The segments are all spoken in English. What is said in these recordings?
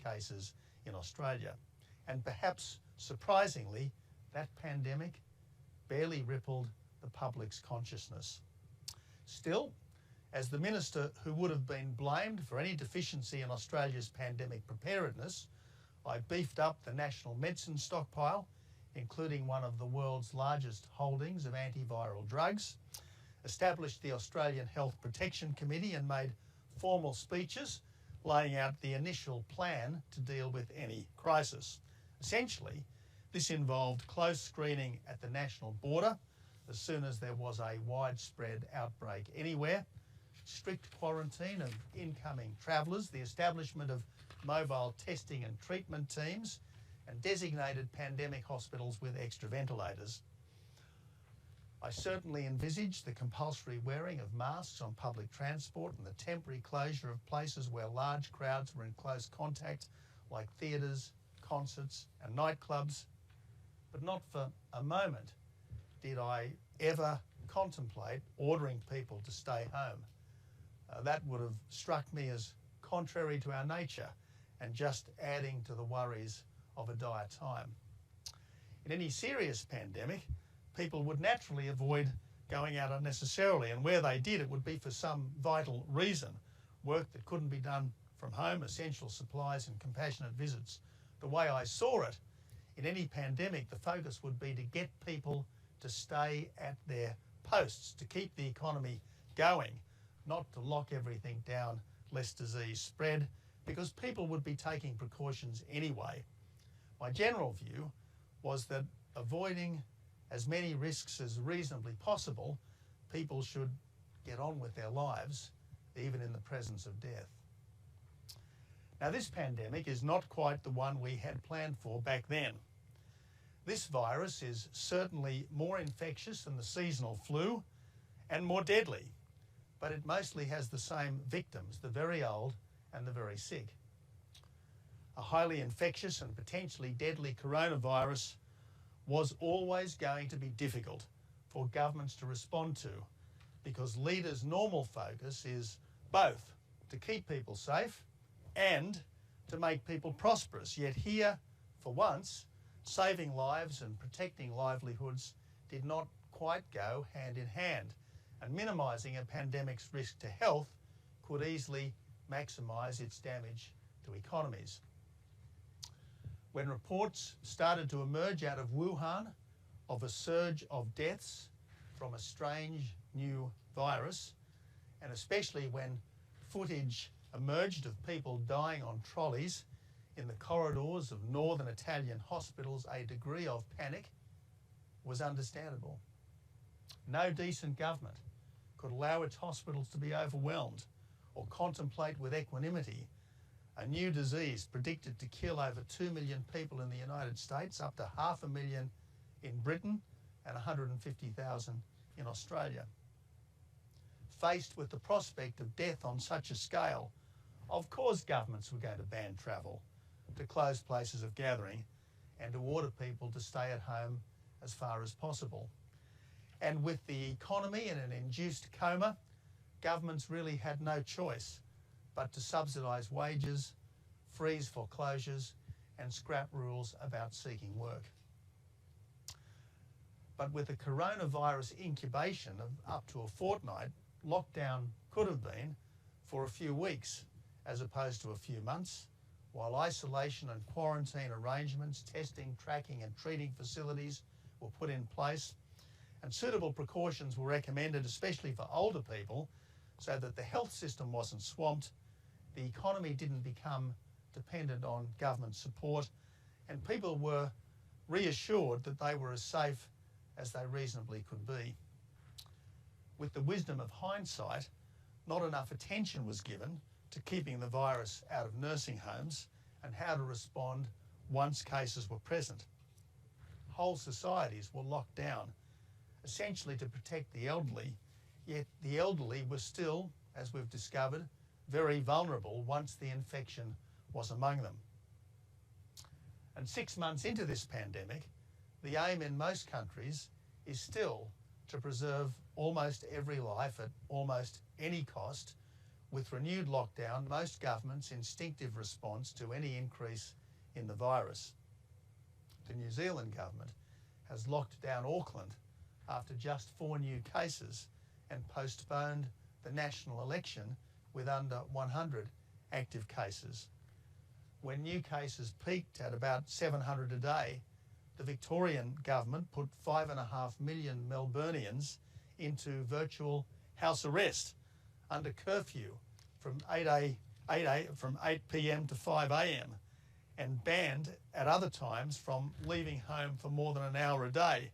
cases in Australia. And perhaps surprisingly, that pandemic barely rippled the public's consciousness. Still, as the minister who would have been blamed for any deficiency in Australia's pandemic preparedness, I beefed up the national medicine stockpile, including one of the world's largest holdings of antiviral drugs, established the Australian Health Protection Committee and made formal speeches laying out the initial plan to deal with any crisis. Essentially, this involved close screening at the national border as soon as there was a widespread outbreak anywhere, strict quarantine of incoming travellers, the establishment of mobile testing and treatment teams, and designated pandemic hospitals with extra ventilators. I certainly envisaged the compulsory wearing of masks on public transport and the temporary closure of places where large crowds were in close contact, like theatres, concerts and nightclubs. But not for a moment did I ever contemplate ordering people to stay home. That would have struck me as contrary to our nature and just adding to the worries of a dire time. In any serious pandemic, people would naturally avoid going out unnecessarily, and where they did, it would be for some vital reason. Work that couldn't be done from home, essential supplies and compassionate visits. The way I saw it, in any pandemic, the focus would be to get people to stay at their posts, to keep the economy going, not to lock everything down lest disease spread, because people would be taking precautions anyway. My general view was that avoiding as many risks as reasonably possible, people should get on with their lives, even in the presence of death. Now, this pandemic is not quite the one we had planned for back then. This virus is certainly more infectious than the seasonal flu and more deadly, but it mostly has the same victims, the very old and the very sick. A highly infectious and potentially deadly coronavirus was always going to be difficult for governments to respond to, because leaders' normal focus is both to keep people safe and to make people prosperous. Yet here, for once, saving lives and protecting livelihoods did not quite go hand in hand, and minimising a pandemic's risk to health could easily maximise its damage to economies. When reports started to emerge out of Wuhan of a surge of deaths from a strange new virus, and especially when footage emerged of people dying on trolleys in the corridors of northern Italian hospitals, a degree of panic was understandable. No decent government could allow its hospitals to be overwhelmed or contemplate with equanimity a new disease predicted to kill over 2 million people in the United States, up to 500,000 in Britain and 150,000 in Australia. Faced with the prospect of death on such a scale, of course governments were going to ban travel, to close places of gathering, and to order people to stay at home as far as possible. And with the economy in an induced coma, governments really had no choice but to subsidise wages, freeze foreclosures, and scrap rules about seeking work. But with the coronavirus incubation of up to a fortnight, lockdown could have been for a few weeks as opposed to a few months, while isolation and quarantine arrangements, testing, tracking and treating facilities were put in place, and suitable precautions were recommended, especially for older people, so that the health system wasn't swamped, the economy didn't become dependent on government support, and people were reassured that they were as safe as they reasonably could be. With the wisdom of hindsight, not enough attention was given to keeping the virus out of nursing homes and how to respond once cases were present. Whole societies were locked down, essentially to protect the elderly, yet the elderly were still, as we've discovered, very vulnerable once the infection was among them. And 6 months into this pandemic, the aim in most countries is still to preserve almost every life at almost any cost, with renewed lockdown, most governments' instinctive response to any increase in the virus. The New Zealand government has locked down Auckland after just 4 new cases and postponed the national election with under 100 active cases. When new cases peaked at about 700 a day, the Victorian government put 5.5 million Melburnians into virtual house arrest under curfew from 8 p.m. to 5 a.m. and banned at other times from leaving home for more than an hour a day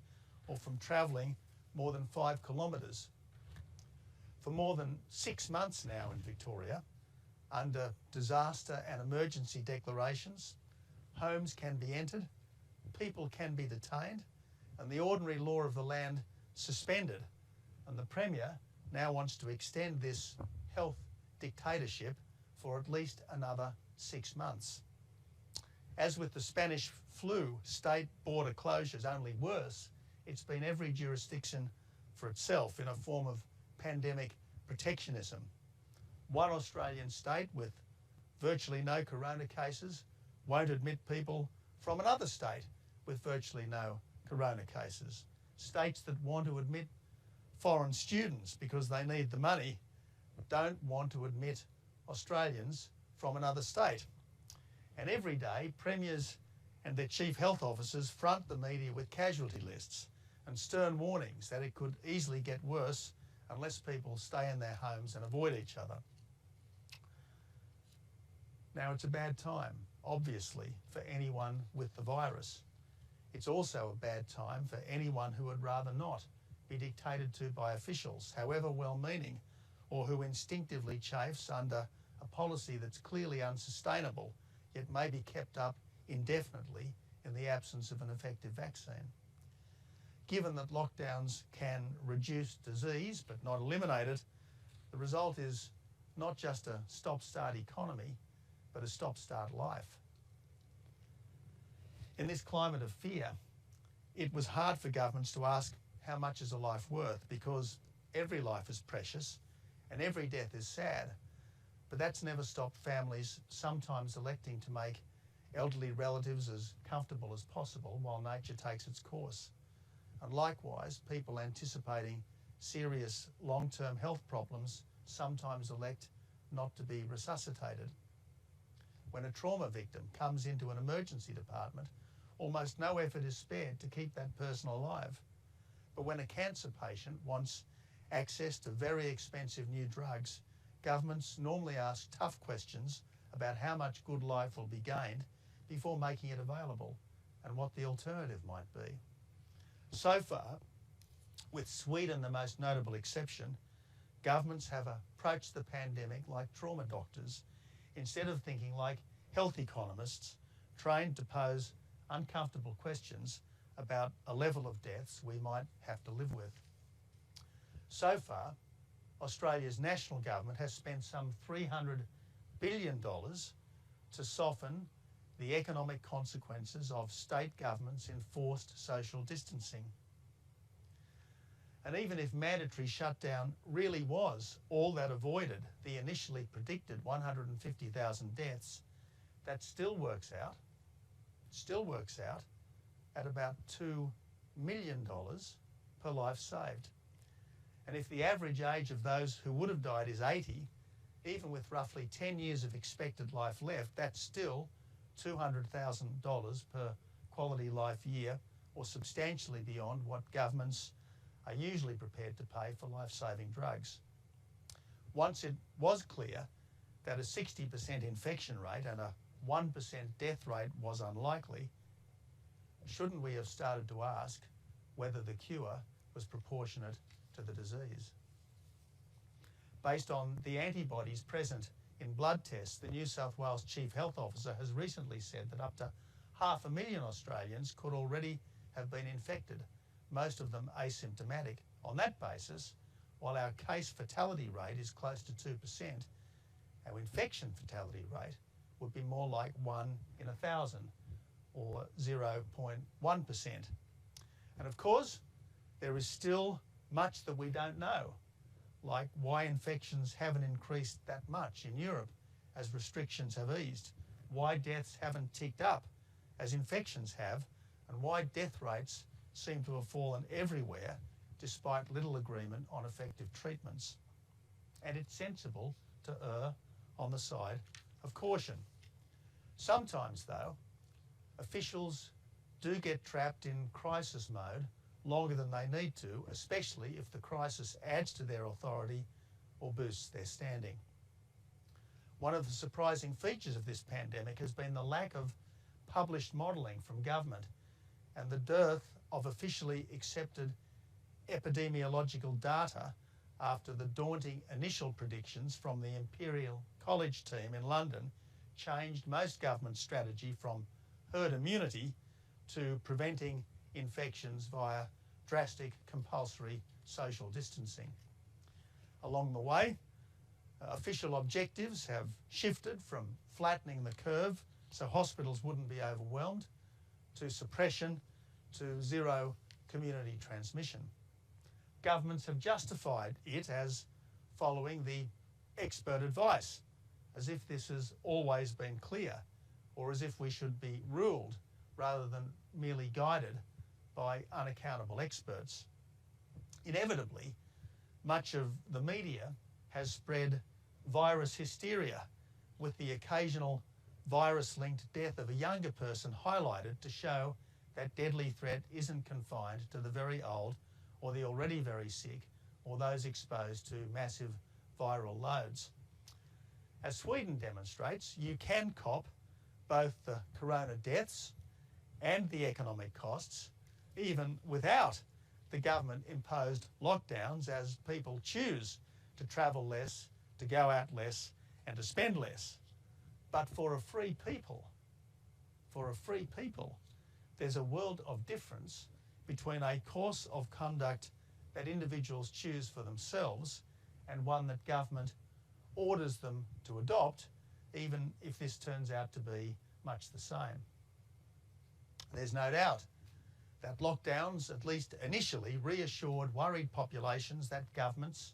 or from travelling more than 5 kilometres. For more than 6 months now in Victoria, under disaster and emergency declarations, homes can be entered, people can be detained, and the ordinary law of the land suspended. And the Premier now wants to extend this health dictatorship for at least another 6 months. As with the Spanish flu, state border closures only worse, it's been every jurisdiction for itself in a form of pandemic protectionism. One Australian state with virtually no corona cases won't admit people from another state with virtually no corona cases. States that want to admit foreign students because they need the money don't want to admit Australians from another state. And every day, premiers and their chief health officers front the media with casualty lists and stern warnings that it could easily get worse unless people stay in their homes and avoid each other. Now, it's a bad time, obviously, for anyone with the virus. It's also a bad time for anyone who would rather not be dictated to by officials, however well-meaning, or who instinctively chafes under a policy that's clearly unsustainable, yet may be kept up indefinitely in the absence of an effective vaccine. Given that lockdowns can reduce disease but not eliminate it, the result is not just a stop-start economy, but a stop-start life. In this climate of fear, it was hard for governments to ask how much is a life worth, because every life is precious and every death is sad. But that's never stopped families sometimes electing to make elderly relatives as comfortable as possible while nature takes its course. And likewise, people anticipating serious long-term health problems sometimes elect not to be resuscitated. When a trauma victim comes into an emergency department, almost no effort is spared to keep that person alive. But when a cancer patient wants access to very expensive new drugs, governments normally ask tough questions about how much good life will be gained before making it available and what the alternative might be. So far, with Sweden the most notable exception, governments have approached the pandemic like trauma doctors instead of thinking like health economists trained to pose uncomfortable questions about a level of deaths we might have to live with. So far, Australia's national government has spent some $300 billion to soften the economic consequences of state governments' enforced social distancing. And even if mandatory shutdown really was all that avoided the initially predicted 150,000 deaths, that still works out at about $2 million per life saved. And if the average age of those who would have died is 80, even with roughly 10 years of expected life left, that's still $200,000 per quality life year, or substantially beyond what governments are usually prepared to pay for life-saving drugs. Once it was clear that a 60% infection rate and a 1% death rate was unlikely, shouldn't we have started to ask whether the cure was proportionate to the disease? Based on the antibodies present in blood tests, the New South Wales Chief Health Officer has recently said that up to 500,000 Australians could already have been infected, most of them asymptomatic. On that basis, while our case fatality rate is close to 2%, our infection fatality rate would be more like 1 in 1,000, or 0.1%. And of course, there is still much that we don't know. like why infections haven't increased that much in Europe as restrictions have eased, why deaths haven't ticked up as infections have, and why death rates seem to have fallen everywhere despite little agreement on effective treatments. And it's sensible to err on the side of caution. Sometimes, though, officials do get trapped in crisis mode longer than they need to, especially if the crisis adds to their authority or boosts their standing. One of the surprising features of this pandemic has been the lack of published modelling from government and the dearth of officially accepted epidemiological data after the daunting initial predictions from the Imperial College team in London changed most government strategy from herd immunity to preventing infections via drastic compulsory social distancing. Along the way, official objectives have shifted from flattening the curve so hospitals wouldn't be overwhelmed to suppression to zero community transmission. Governments have justified it as following the expert advice, as if this has always been clear, or as if we should be ruled rather than merely guided by unaccountable experts. Inevitably, much of the media has spread virus hysteria, with the occasional virus-linked death of a younger person highlighted to show that deadly threat isn't confined to the very old or the already very sick or those exposed to massive viral loads. As Sweden demonstrates, you can cop both the corona deaths and the economic costs, even without the government-imposed lockdowns, as people choose to travel less, to go out less, and to spend less. But for a free people, there's a world of difference between a course of conduct that individuals choose for themselves and one that government orders them to adopt, even if this turns out to be much the same. There's no doubt that lockdowns, at least initially, reassured worried populations that governments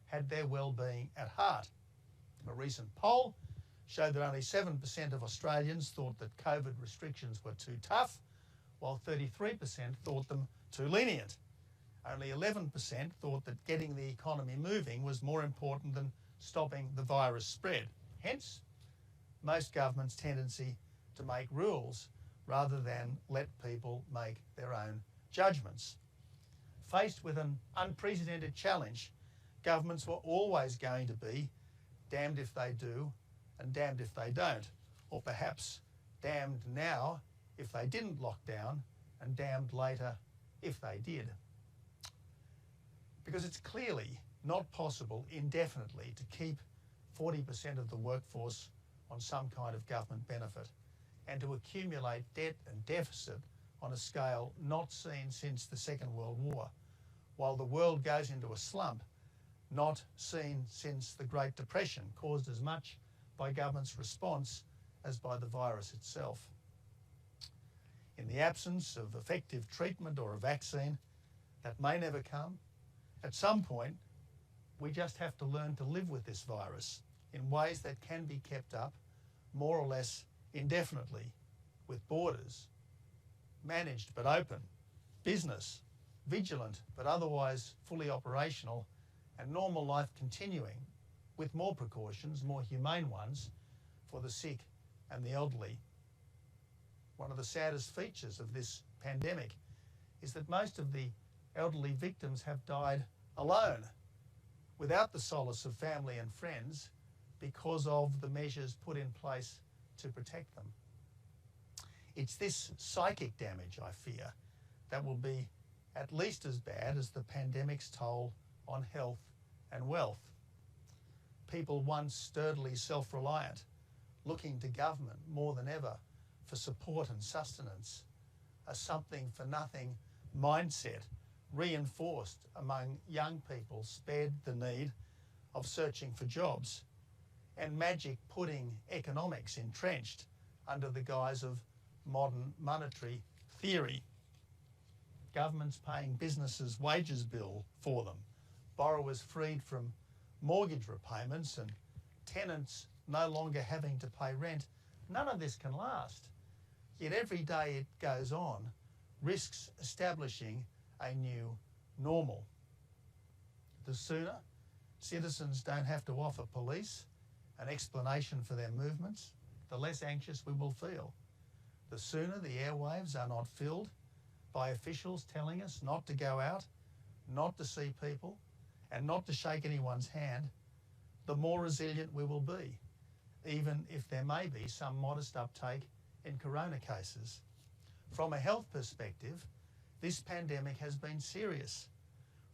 had their well-being at heart. A recent poll showed that only 7% of Australians thought that COVID restrictions were too tough, while 33% thought them too lenient. Only 11% thought that getting the economy moving was more important than stopping the virus spread. Hence, most governments' tendency to make rules rather than let people make their own judgments. Faced with an unprecedented challenge, governments were always going to be damned if they do and damned if they don't, or perhaps damned now if they didn't lock down and damned later if they did. Because it's clearly not possible indefinitely to keep 40% of the workforce on some kind of government benefit and to accumulate debt and deficit on a scale not seen since the Second World War, while the world goes into a slump not seen since the Great Depression, caused as much by government's response as by the virus itself. In the absence of effective treatment or a vaccine that may never come, at some point we just have to learn to live with this virus in ways that can be kept up more or less indefinitely, with borders managed but open, business vigilant but otherwise fully operational, and normal life continuing with more precautions, more humane ones, for the sick and the elderly. One of the saddest features of this pandemic is that most of the elderly victims have died alone, without the solace of family and friends, because of the measures put in place to protect them. It's this psychic damage, I fear, that will be at least as bad as the pandemic's toll on health and wealth. People once sturdily self-reliant, looking to government more than ever for support and sustenance, a something-for-nothing mindset reinforced among young people spared the need of searching for jobs, and magic pudding economics entrenched under the guise of modern monetary theory. Governments paying businesses' wages bill for them, borrowers freed from mortgage repayments and tenants no longer having to pay rent, none of this can last. Yet every day it goes on, risks establishing a new normal. The sooner citizens don't have to offer police an explanation for their movements, the less anxious we will feel. The sooner the airwaves are not filled by officials telling us not to go out, not to see people, and not to shake anyone's hand, the more resilient we will be, even if there may be some modest uptake in corona cases. From a health perspective, this pandemic has been serious.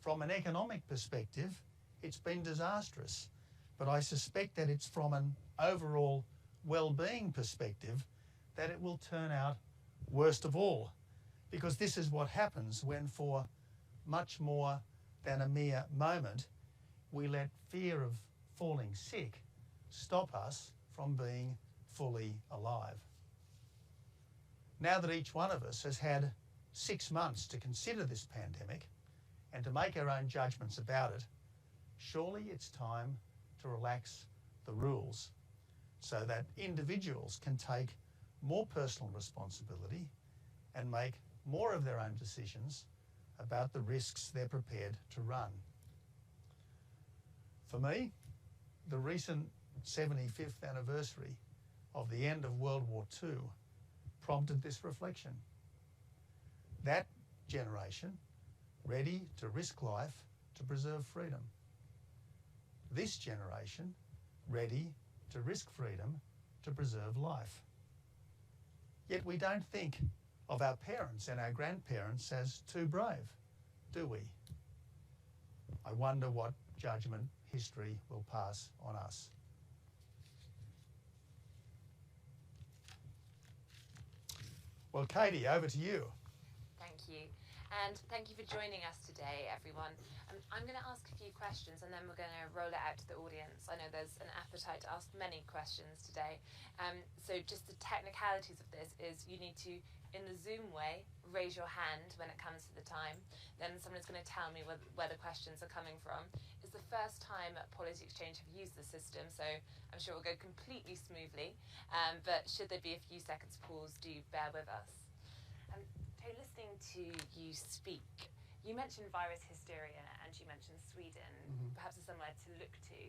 From an economic perspective, it's been disastrous. But I suspect that it's from an overall well-being perspective that it will turn out worst of all, because this is what happens when, for much more than a mere moment, we let fear of falling sick stop us from being fully alive. Now that each one of us has had 6 months to consider this pandemic and to make our own judgments about it, surely it's time to relax the rules so that individuals can take more personal responsibility and make more of their own decisions about the risks they're prepared to run. For me, the recent 75th anniversary of the end of World War II prompted this reflection. That generation ready to risk life to preserve freedom. This generation ready to risk freedom to preserve life. Yet we don't think of our parents and our grandparents as too brave, do we? I wonder what judgment history will pass on us. Well, Katie, over to you. Thank you. And thank you for joining us today, everyone. I'm going to ask a few questions and then we're going to roll it out to the audience. I know there's an appetite to ask many questions today. So just the technicalities of this is you need to, in the Zoom way, raise your hand when it comes to the time. Then someone's going to tell me where the questions are coming from. It's the first time at Policy Exchange have used the system, so I'm sure it will go completely smoothly. But should there be a few seconds pause, do bear with us. So listening to you speak, you mentioned virus hysteria and you mentioned Sweden, perhaps as somewhere to look to.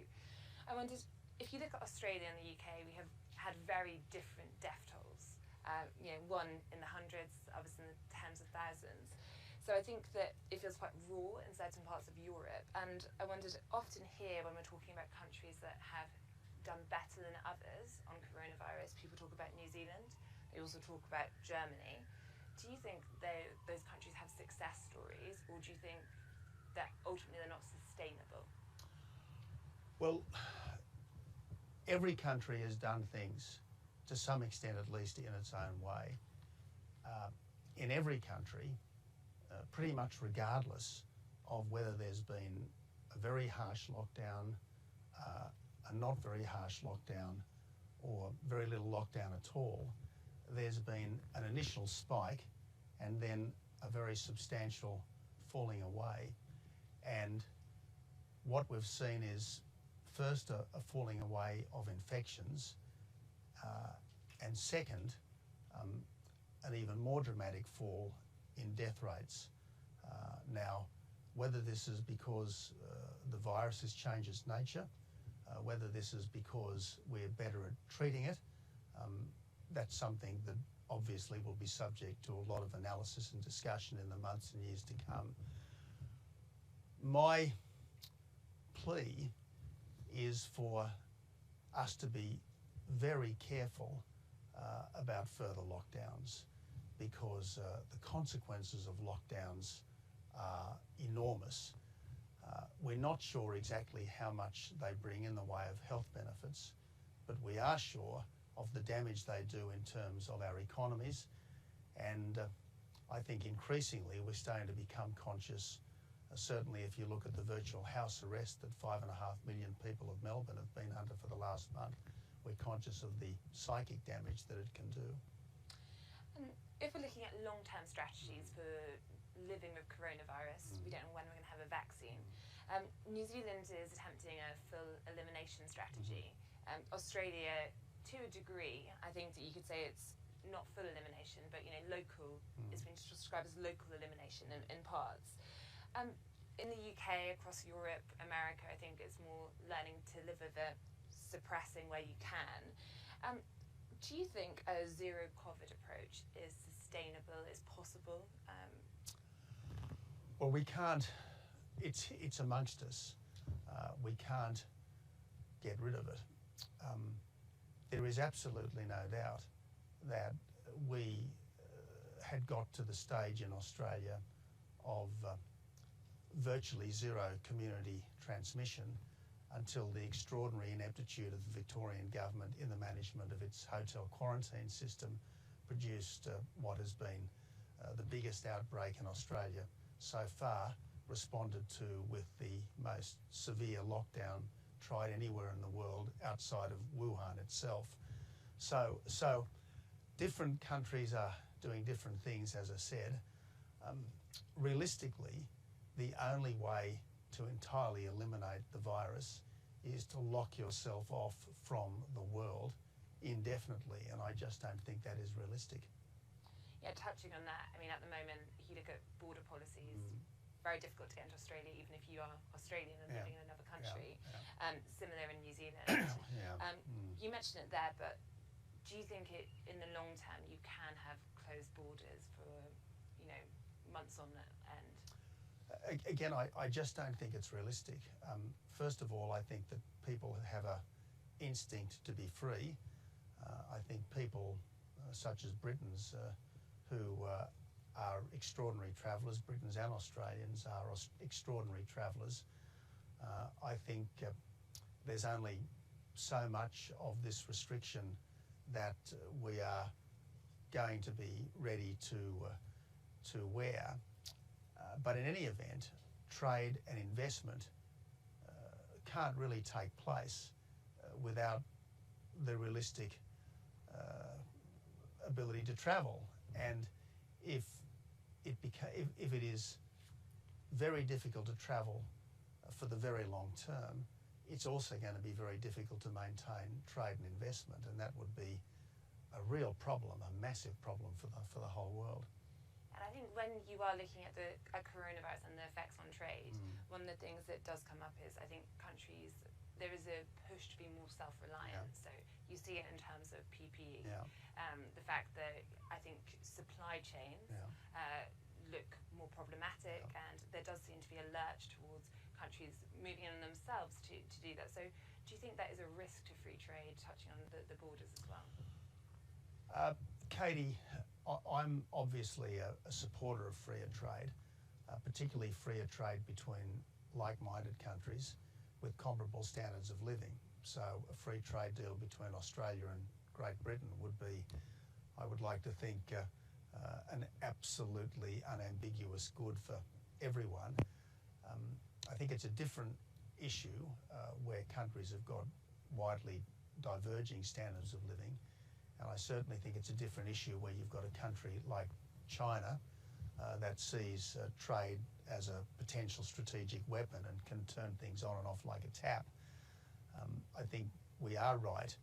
I wondered, if you look at Australia and the UK, we have had very different death tolls. One in the hundreds, others in the tens of thousands. So I think that it feels quite raw in certain parts of Europe. And I wondered, often here when we're talking about countries that have done better than others on coronavirus, people talk about New Zealand, they also talk about Germany. Do you think those countries have success stories, or do you think that ultimately they're not sustainable? Well, every country has done things, to some extent at least, in its own way. In every country, pretty much regardless of whether there's been a very harsh lockdown, a not very harsh lockdown, or very little lockdown at all, there's been an initial spike and then a very substantial falling away. And what we've seen is first a falling away of infections, and second, an even more dramatic fall in death rates. Now, whether this is because the virus has changed its nature, whether this is because we're better at treating it, that's something that obviously will be subject to a lot of analysis and discussion in the months and years to come. My plea is for us to be very careful about further lockdowns, because the consequences of lockdowns are enormous. We're not sure exactly how much they bring in the way of health benefits, but we are sure of the damage they do in terms of our economies. And I think increasingly we're starting to become conscious, certainly if you look at the virtual house arrest that 5.5 million people of Melbourne have been under for the last month, we're conscious of the psychic damage that it can do. And if we're looking at long-term strategies for living with coronavirus, we don't know when we're going to have a vaccine. New Zealand is attempting a full elimination strategy. Australia, to a degree, I think that you could say it's not full elimination, but local. It's been described as local elimination in parts. In the UK, across Europe, America, I think it's more learning to live with it, suppressing where you can. Do you think a zero COVID approach is sustainable, is possible? Well, we can't. It's amongst us. We can't get rid of it. There is absolutely no doubt that we had got to the stage in Australia of virtually zero community transmission until the extraordinary ineptitude of the Victorian government in the management of its hotel quarantine system produced what has been the biggest outbreak in Australia so far, responded to with the most severe lockdown tried anywhere in the world outside of Wuhan itself. So different countries are doing different things, as I said. Realistically, the only way to entirely eliminate the virus is to lock yourself off from the world indefinitely, and I just don't think that is realistic. Yeah, touching on that, I mean, at the moment, if you look at border policies, very difficult to get into Australia, even if you are Australian and living in another country. Similar in New Zealand. You mentioned it there, but do you think in the long term you can have closed borders for months on end? Again, I just don't think it's realistic. First of all, I think that people have a instinct to be free. I think people such as Britons who are extraordinary travellers, Britons and Australians are extraordinary travellers. I think there's only so much of this restriction that we are going to be ready to wear. But in any event, trade and investment can't really take place without the realistic ability to travel. And if it is very difficult to travel for the very long term, it's also going to be very difficult to maintain trade and investment, and that would be a real problem, a massive problem for the whole world. And I think when you are looking at the coronavirus and the effects on trade, one of the things that does come up is I think countries, there is a push to be more self-reliant. So you see it in terms of PPE. The fact that I think supply chains look more problematic, and there does seem to be a lurch towards countries moving on themselves to do that. So do you think that is a risk to free trade, touching on the borders as well? Katie, I'm obviously a supporter of freer trade, particularly freer trade between like-minded countries with comparable standards of living. So a free trade deal between Australia and Great Britain would be, I would like to think, an absolutely unambiguous good for everyone. I think it's a different issue where countries have got widely diverging standards of living. And I certainly think it's a different issue where you've got a country like China that sees trade as a potential strategic weapon and can turn things on and off like a tap. I think we are right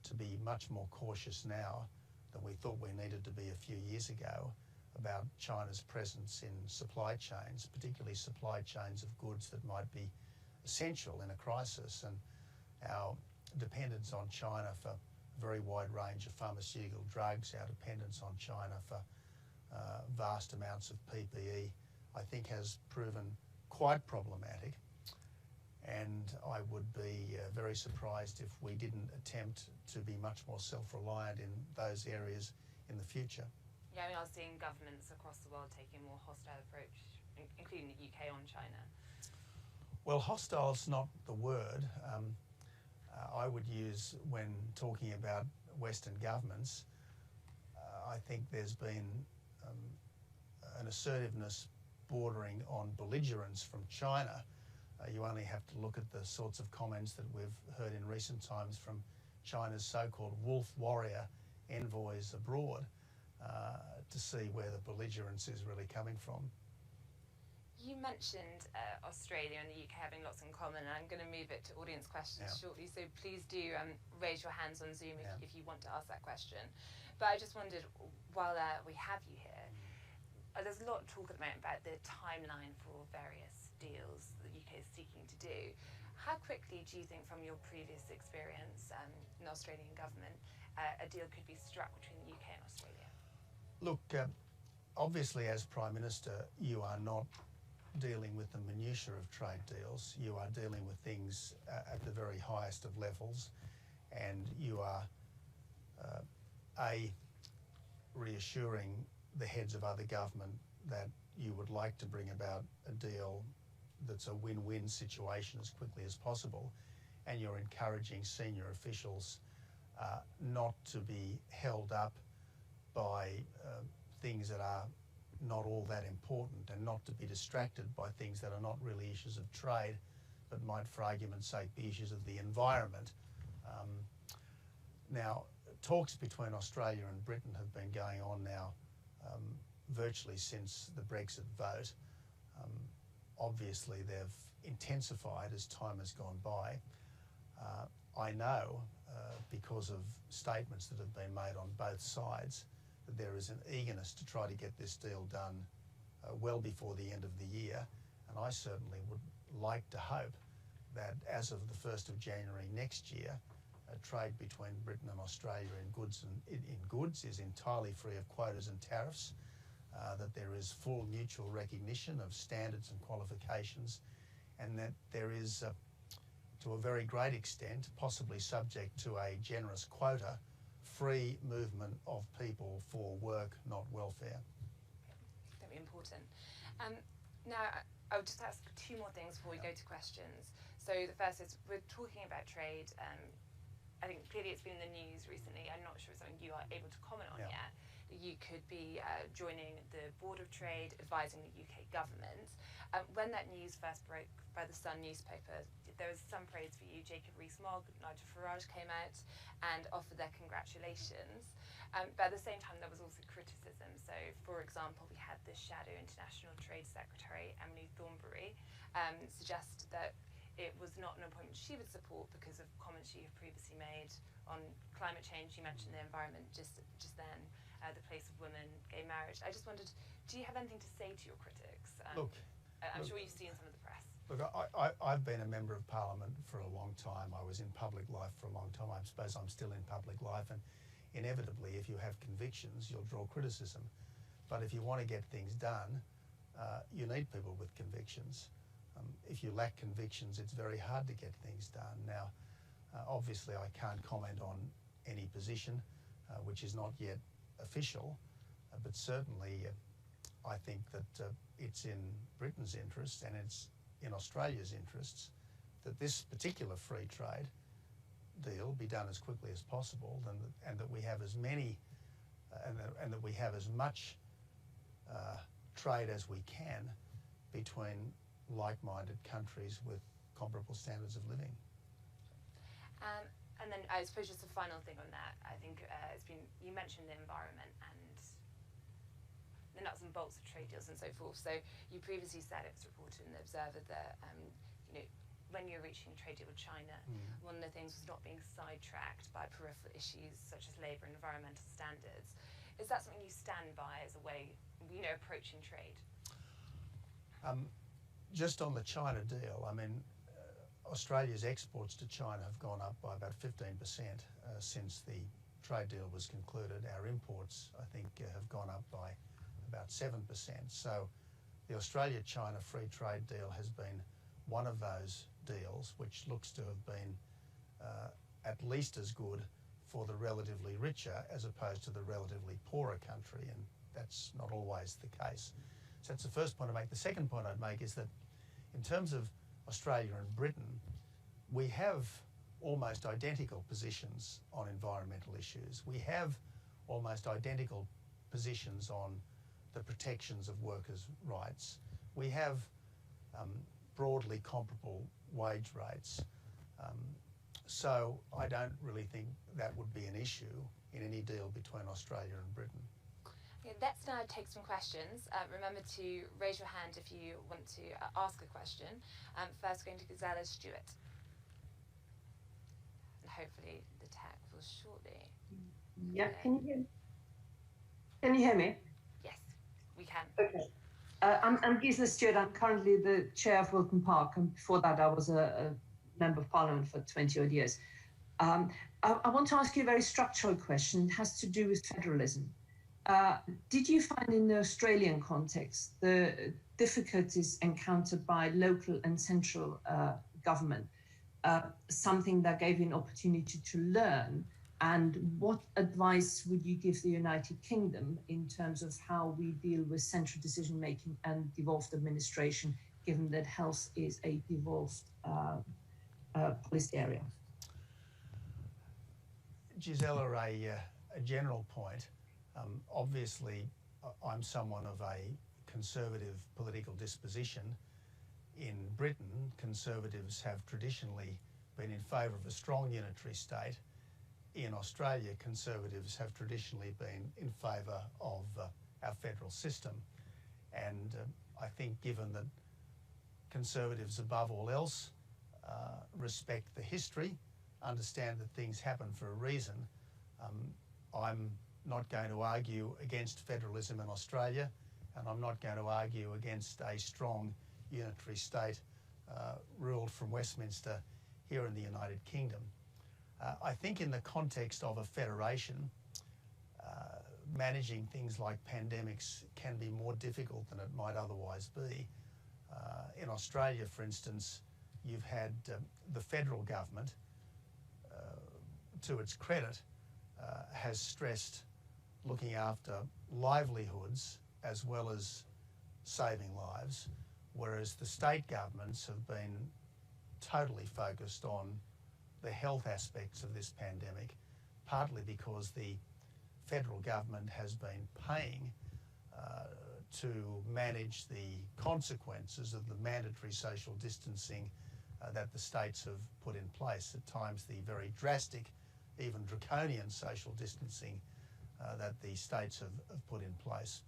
to be much more cautious now than we thought we needed to be a few years ago about China's presence in supply chains, particularly supply chains of goods that might be essential in a crisis, and our dependence on China for a very wide range of pharmaceutical drugs, our dependence on China for vast amounts of PPE, I think has proven quite problematic. And I would be very surprised if we didn't attempt to be much more self-reliant in those areas in the future. Yeah, I mean, I was seeing governments across the world taking a more hostile approach, including the UK, on China. Well, hostile's not the word I would use when talking about Western governments. I think there's been an assertiveness bordering on belligerence from China. You only have to look at the sorts of comments that we've heard in recent times from China's so-called wolf warrior envoys abroad to see where the belligerence is really coming from. You mentioned Australia and the UK having lots in common, and I'm going to move it to audience questions shortly, so please do raise your hands on Zoom if you want to ask that question. But I just wondered, while we have you here, there's a lot of talk at the moment about the timeline for various deals the UK is seeking to do. How quickly do you think, from your previous experience in the Australian government, a deal could be struck between the UK and Australia? Look, obviously as Prime Minister, you are not dealing with the minutiae of trade deals. You are dealing with things at the very highest of levels, and you are reassuring the heads of other government that you would like to bring about a deal that's a win-win situation as quickly as possible, and you're encouraging senior officials not to be held up by things that are not all that important, and not to be distracted by things that are not really issues of trade, but might, for argument's sake, be issues of the environment. Now, talks between Australia and Britain have been going on now virtually since the Brexit vote. Obviously, they've intensified as time has gone by. I know, because of statements that have been made on both sides, that there is an eagerness to try to get this deal done well before the end of the year, and I certainly would like to hope that as of the 1st of January next year, trade between Britain and Australia in goods is entirely free of quotas and tariffs, that there is full mutual recognition of standards and qualifications, and that there is, to a very great extent, possibly subject to a generous quota, free movement of people for work, not welfare. Very important. Now, I would just ask two more things before we go to questions. So the first is, we're talking about trade. I think clearly it's been in the news recently. I'm not sure it's something you are able to comment on yet. You could be joining the Board of Trade, advising the UK government. When that news first broke by the Sun newspaper, there was some praise for you. Jacob Rees-Mogg, Nigel Farage came out and offered their congratulations. But at the same time, there was also criticism. So, for example, we had the Shadow International Trade Secretary, Emily Thornberry, suggest that it was not an appointment she would support because of comments you have previously made on climate change. You mentioned the environment just then, the place of women, gay marriage. I just wondered, do you have anything to say to your critics? I'm sure you've seen some of the press. Look, I've been a member of Parliament for a long time. I was in public life for a long time. I suppose I'm still in public life, and inevitably, if you have convictions, you'll draw criticism. But if you want to get things done, you need people with convictions. If you lack convictions, it's very hard to get things done. Now, obviously, I can't comment on any position which is not yet official, but certainly I think that it's in Britain's interest and it's in Australia's interests that this particular free trade deal be done as quickly as possible, and that we have as many and that we have as much trade as we can between like-minded countries with comparable standards of living. And then I suppose just a final thing on that. I think you mentioned the environment and the nuts and bolts of trade deals and so forth. So you previously said, it was reported in the Observer, that when you're reaching a trade deal with China, one of the things was not being sidetracked by peripheral issues such as labour and environmental standards. Is that something you stand by as a way, approaching trade? Just on the China deal, I mean, Australia's exports to China have gone up by about 15% since the trade deal was concluded. Our imports, I think, have gone up by about 7%. So the Australia-China free trade deal has been one of those deals which looks to have been at least as good for the relatively richer as opposed to the relatively poorer country, and that's not always the case. So that's the first point I make. The second point I'd make is that in terms of Australia and Britain, we have almost identical positions on environmental issues. We have almost identical positions on the protections of workers' rights. We have broadly comparable wage rates. So I don't really think that would be an issue in any deal between Australia and Britain. Okay, let's now take some questions. Remember to raise your hand if you want to ask a question. First, going to Gazella Stewart. And hopefully the tech will shortly. Yeah, can you hear me? Can you hear me? Yes, we can. Okay. I'm Gisela Stewart. I'm currently the chair of Wilton Park, and before that, I was a member of Parliament for 20 odd years. I want to ask you a very structural question. It has to do with federalism. Did you find in the Australian context the difficulties encountered by local and central government something that gave you an opportunity to learn? And what advice would you give the United Kingdom in terms of how we deal with central decision making and devolved administration, given that health is a devolved policy area? Gisela, a general point. Obviously, I'm someone of a conservative political disposition. In Britain, Conservatives have traditionally been in favour of a strong unitary state. In Australia, Conservatives have traditionally been in favour of our federal system. And I think given that Conservatives, above all else, respect the history, understand that things happen for a reason, I'm not going to argue against federalism in Australia, and I'm not going to argue against a strong unitary state ruled from Westminster here in the United Kingdom. I think in the context of a federation, managing things like pandemics can be more difficult than it might otherwise be. In Australia, for instance, you've had the federal government, to its credit, has stressed looking after livelihoods as well as saving lives, whereas the state governments have been totally focused on the health aspects of this pandemic, partly because the federal government has been paying to manage the consequences of the mandatory social distancing that the states have put in place, at times the very drastic, even draconian social distancing that the states have put in place.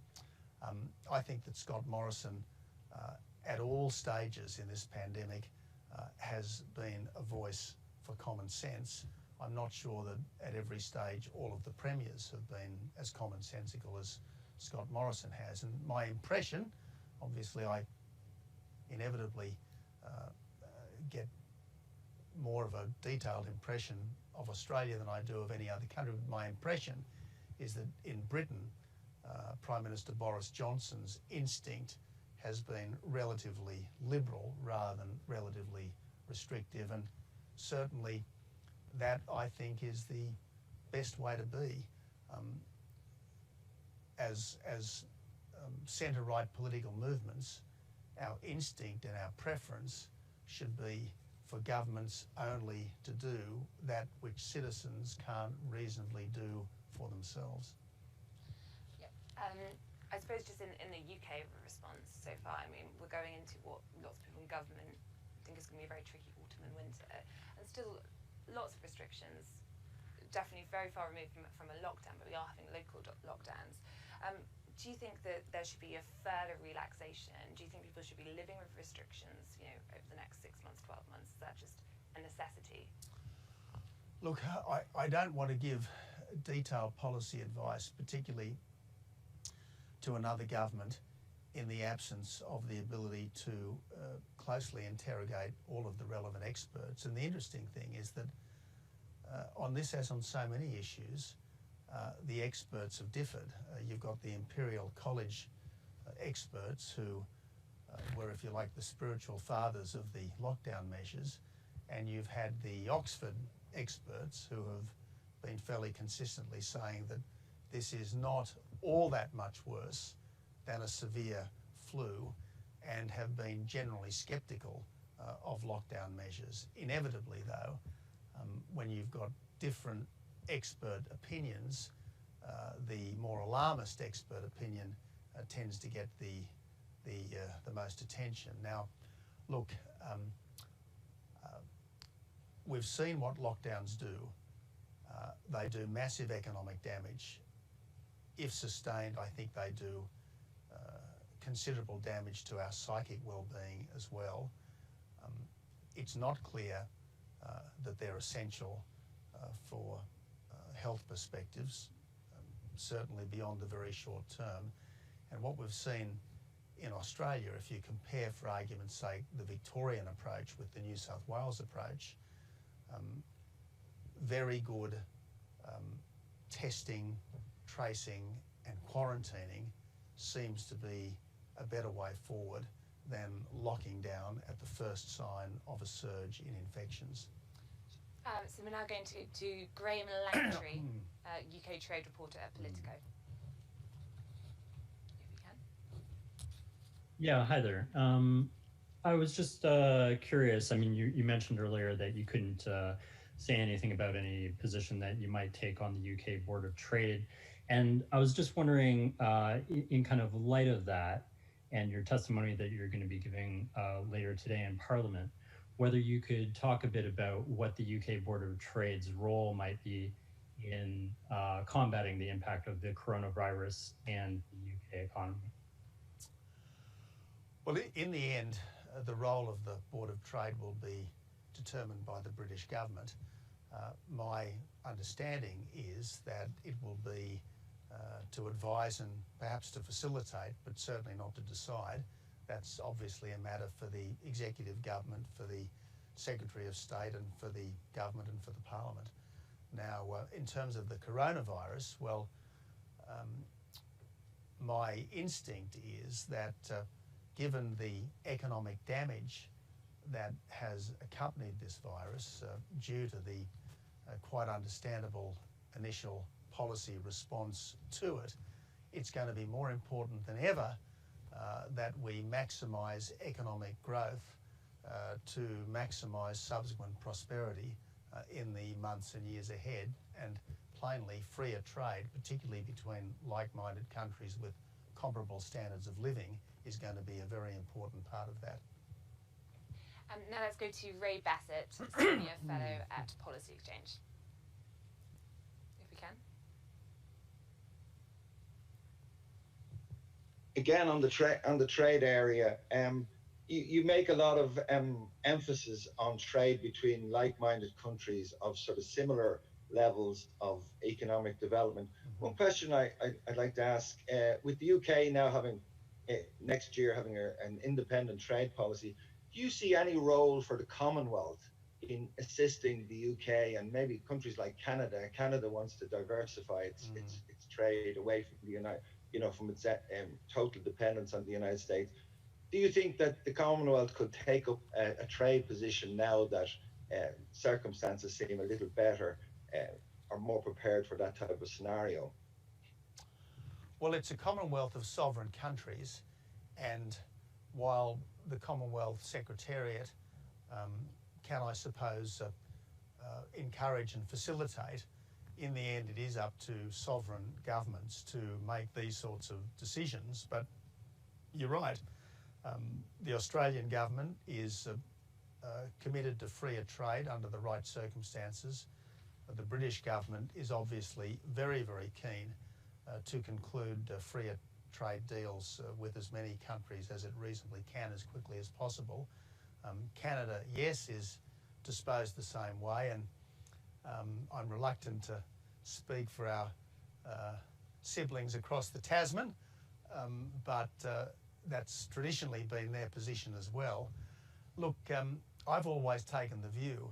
I think that Scott Morrison, at all stages in this pandemic, has been a voice for common sense. I'm not sure that at every stage all of the premiers have been as commonsensical as Scott Morrison has. And my impression, obviously I inevitably get more of a detailed impression of Australia than I do of any other country, but my impression is that in Britain, Prime Minister Boris Johnson's instinct has been relatively liberal rather than relatively restrictive, and certainly that, I think, is the best way to be. As centre-right political movements, our instinct and our preference should be for governments only to do that which citizens can't reasonably do for themselves. Yep. I suppose just in the UK response so far, I mean, we're going into what lots of people in government think is going to be a very tricky autumn and winter, and still lots of restrictions, definitely very far removed from a lockdown, but we are having local lockdowns. Do you think that there should be a further relaxation? Do you think people should be living with restrictions, you know, over the next 6 months, 12 months? Is that just a necessity? Look, I don't want to give detailed policy advice, particularly to another government, in the absence of the ability to closely interrogate all of the relevant experts. And the interesting thing is that on this, as on so many issues, the experts have differed. You've got the Imperial College experts who were, if you like, the spiritual fathers of the lockdown measures, and you've had the Oxford experts who have been fairly consistently saying that this is not all that much worse than a severe flu, and have been generally sceptical of lockdown measures. Inevitably, though, when you've got different expert opinions, the more alarmist expert opinion tends to get the most attention. Now, look, we've seen what lockdowns do. They do massive economic damage if sustained, I think they do considerable damage to our psychic well-being as well. It's not clear that they're essential for health perspectives, certainly beyond the very short term. And what we've seen in Australia, if you compare, for argument's sake, the Victorian approach with the New South Wales approach, very good testing, tracing and quarantining seems to be a better way forward than locking down at the first sign of a surge in infections. So we're now going to Graham Langtry, UK trade reporter at Politico. If we can. Yeah, hi there. I was just curious. I mean, you mentioned earlier that you couldn't say anything about any position that you might take on the UK Board of Trade. And I was just wondering, in kind of light of that and your testimony that you're going to be giving later today in Parliament, whether you could talk a bit about what the UK Board of Trade's role might be in combating the impact of the coronavirus and the UK economy. Well, in the end, the role of the Board of Trade will be determined by the British government. My understanding is that it will be to advise and perhaps to facilitate, but certainly not to decide. That's obviously a matter for the executive government, for the Secretary of State and for the government and for the Parliament. Now, in terms of the coronavirus, well, my instinct is that given the economic damage that has accompanied this virus due to the quite understandable initial policy response to it, it's going to be more important than ever that we maximise economic growth to maximise subsequent prosperity in the months and years ahead, and plainly freer trade, particularly between like-minded countries with comparable standards of living, is going to be a very important part of that. Now let's go to Ray Bassett, Senior Fellow at Policy Exchange. If we can. Again, on the trade area, you make a lot of emphasis on trade between like-minded countries of sort of similar levels of economic development. One question I'd like to ask, with the UK now having next year having an independent trade policy, do you see any role for the Commonwealth in assisting the UK and maybe countries like Canada? Canada wants to diversify its trade away from the from its total dependence on the United States. Do you think that the Commonwealth could take up a trade position now that circumstances seem a little better or more prepared for that type of scenario? Well, it's a Commonwealth of sovereign countries, and while the Commonwealth Secretariat can, I suppose, encourage and facilitate, in the end it is up to sovereign governments to make these sorts of decisions. But you're right, the Australian government is committed to freer trade under the right circumstances. The British government is obviously very, very keen to conclude freer trade deals with as many countries as it reasonably can as quickly as possible. Canada, yes, is disposed the same way, and I'm reluctant to speak for our siblings across the Tasman, but that's traditionally been their position as well. Look, I've always taken the view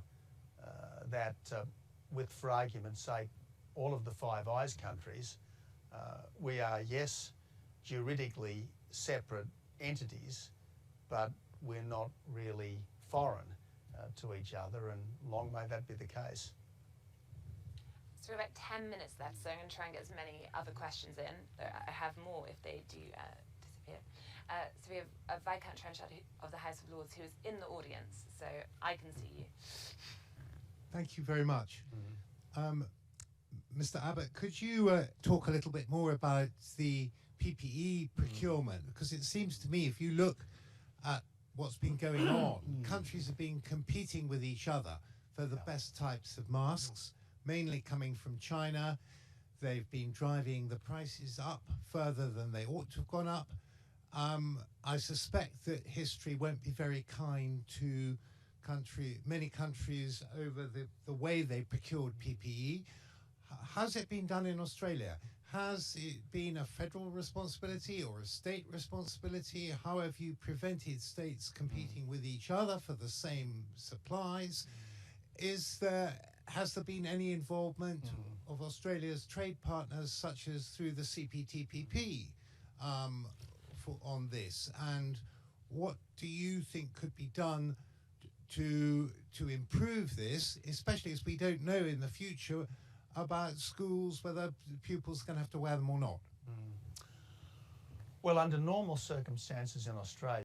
that with, for argument's sake, all of the Five Eyes countries, we are, yes, juridically separate entities, but we're not really foreign to each other, and long may that be the case. So we're about 10 minutes left, so I'm going to try and get as many other questions in. I have more if they do disappear. So we have a Viscount Trenchard of the House of Lords who is in the audience, so I can see you. Thank you very much. Mr. Abbott, could you talk a little bit more about the PPE procurement? Because it seems to me, if you look at what's been going on, countries have been competing with each other for the best types of masks, mainly coming from China. they've been driving the prices up further than they ought to have gone up. I suspect that history won't be very kind to many countries over the way they procured PPE. How's it been done in Australia? Has it been a federal responsibility or a state responsibility? How have you prevented states competing with each other for the same supplies? Has there been any involvement of Australia's trade partners, such as through the CPTPP, on this? And what do you think could be done to improve this, especially as we don't know in the future about schools, whether pupils are going to have to wear them or not? Well, under normal circumstances in Australia,